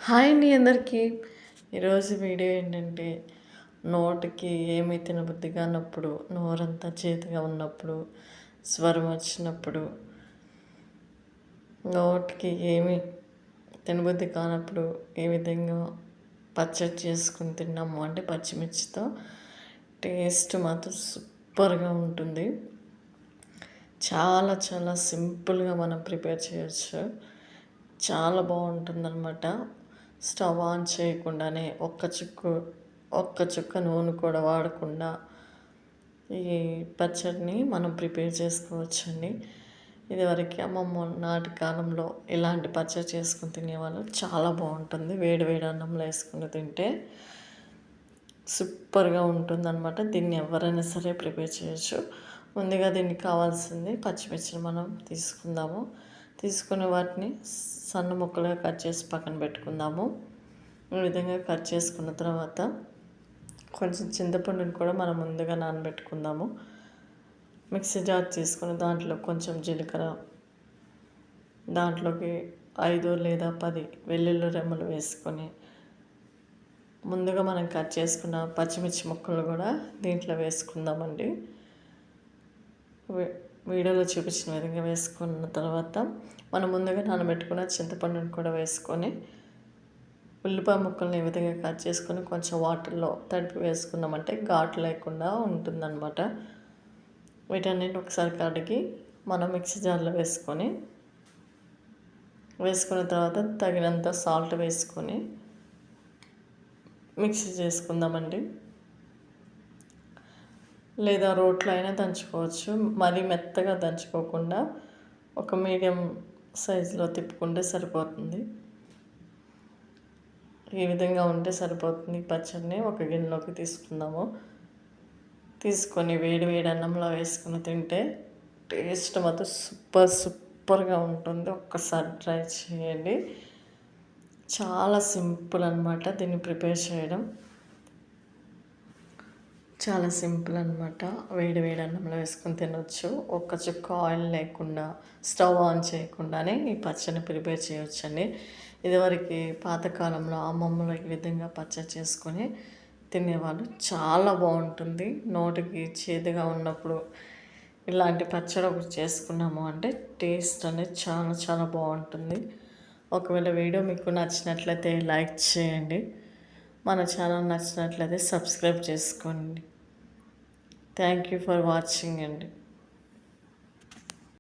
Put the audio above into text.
Hi అండి అందరికీ. ఈరోజు వీడియో ఏంటంటే, నోటికి ఏమీ తినబుద్ధి కానప్పుడు, నోరంతా చేదుగా ఉన్నప్పుడు, స్వరం వచ్చినప్పుడు, నోటికి ఏమీ తినబుద్ధి కానప్పుడు ఏ విధంగా పచ్చడి చేసుకుని తిన్నాము అంటే పచ్చిమిర్చితో టేస్ట్ మాత్రం సూపర్గా ఉంటుంది. చాలా చాలా సింపుల్గా మనం ప్రిపేర్ చేయొచ్చు. చాలా బాగుంటుందన్నమాట. స్టవ్ ఆన్ చేయకుండానే ఒక్క చుక్క నూనె కూడా వాడకుండా ఈ పచ్చడిని మనం ప్రిపేర్ చేసుకోవచ్చండి. ఇదివరకు అమ్మమ్మ నాటి కాలంలో ఇలాంటి పచ్చడి చేసుకుని తినేవాళ్ళు. చాలా బాగుంటుంది. వేడి వేడి అన్నంలో వేసుకుని తింటే సూపర్గా ఉంటుందన్నమాట. దీన్ని ఎవరైనా సరే ప్రిపేర్ చేయొచ్చు. ముందుగా దీనికి కావాల్సింది పచ్చిమిర్చిని మనం తీసుకుందాము. తీసుకున్న వాటిని సన్న ముక్కలుగా కట్ చేసి పక్కన పెట్టుకుందాము. ఈ విధంగా కట్ చేసుకున్న తర్వాత కొంచెం చింతపండుని కూడా మనం ముందుగా నానబెట్టుకుందాము. మిక్సీ జార్ తీసుకుని దాంట్లో కొంచెం జీలకర్ర, దాంట్లోకి 5 లేదా 10 వెల్లుల్లి రెమ్మలు వేసుకొని ముందుగా మనం కట్ చేసుకున్న పచ్చిమిర్చి ముక్కలు కూడా దీంట్లో వేసుకుందామండి. వీడియోలో చూపించిన విధంగా వేసుకున్న తర్వాత మనం ముందుగా నానబెట్టుకున్న చింతపండుని కూడా వేసుకొని ఉల్లిపాయ ముక్కల్ని ఈ విధంగా కట్ చేసుకొని కొంచెం వాటర్లో తడిపి వేసుకున్నామంటే ఘాటు లేకుండా ఉంటుందన్నమాట. వీటన్నిటిని ఒకసారి కడిగి మనం మిక్సీ జార్లో వేసుకున్న తర్వాత తగినంత సాల్ట్ వేసుకొని మిక్సీ చేసుకుందామండి. లేదా రోట్లో అయినా దంచుకోవచ్చు. మరీ మెత్తగా దంచుకోకుండా ఒక మీడియం సైజులో తిప్పుకుంటే సరిపోతుంది. ఈ విధంగా ఉంటే సరిపోతుంది. పచ్చడిని ఒక గిన్నెలోకి తీసుకుందాము. తీసుకొని వేడి వేడి అన్నంలో వేసుకుని తింటే టేస్ట్ మాత్రం సూపర్గా ఉంటుంది. ఒక్కసారి ట్రై చేయండి. చాలా సింపుల్ అన్నమాట. దీన్ని ప్రిపేర్ చేయడం చాలా సింపుల్ అనమాట. వేడి వేడి అన్నంలో వేసుకొని తినొచ్చు. ఒక్క చుక్క ఆయిల్ లేకుండా స్టవ్ ఆన్ చేయకుండానే ఈ పచ్చడిని ప్రిపేర్ చేయొచ్చండి. ఇదివరకు పాతకాలంలో అమ్మమ్మలు ఈ విధంగా పచ్చడి చేసుకొని తినేవాళ్ళు. చాలా బాగుంటుంది. నోటికి చేదుగా ఉన్నప్పుడు ఇలాంటి పచ్చడి ఒకటి చేసుకున్నాము అంటే టేస్ట్ అనేది చాలా చాలా బాగుంటుంది. ఒకవేళ వీడియో మీకు నచ్చినట్లయితే లైక్ చేయండి. మన ఛానల్ నచ్చినట్లయితే సబ్స్క్రైబ్ చేసుకోండి. థ్యాంక్ యూ ఫర్ వాచింగ్ అండి.